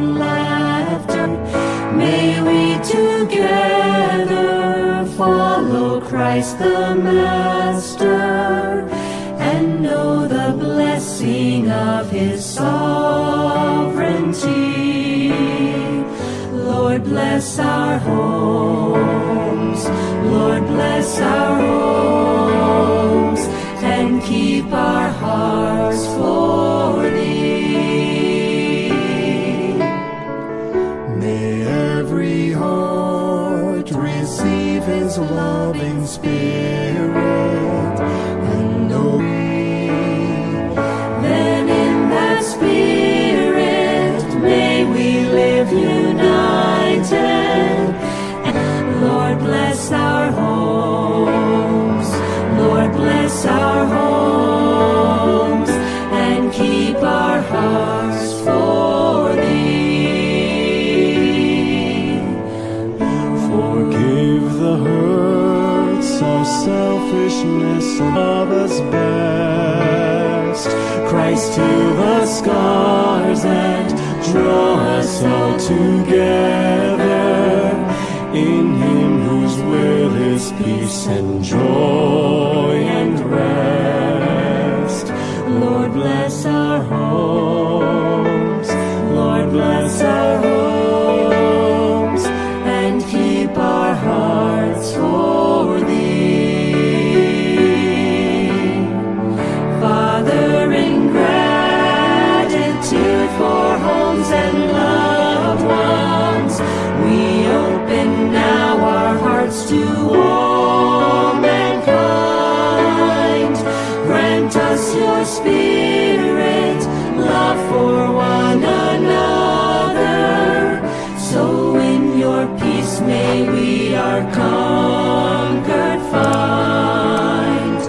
and laughter. May we together follow Christ the Master and know the blessing of His sovereignty. Lord, bless our homes. Lord, bless our homes, and keep our hearts for Thee. May every heart receive His loving Spirit, and know then in that Spirit may we live united. Lord, bless our homes. Lord, bless our homes, and keep our hearts for Thee. forgive the hurts of selfishness and love us best. Christ, heal the scars and draw us all together in Him whose will is peace and joy and rest. Lord, bless our homes. Lord, bless our homes, and keep our hearts for Thee. Father, in gratitude for homes and loved ones, we open now our hearts to all mankind. Grant us your Spirit, love for one another, so in your peace may we our concord find.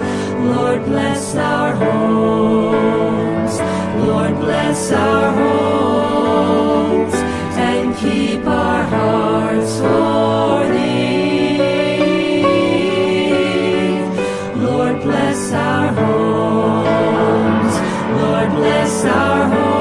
Lord, bless our homes. Lord, bless our homes, and keep our hearts for Thee. Lord, bless our homes. Lord, bless our homes.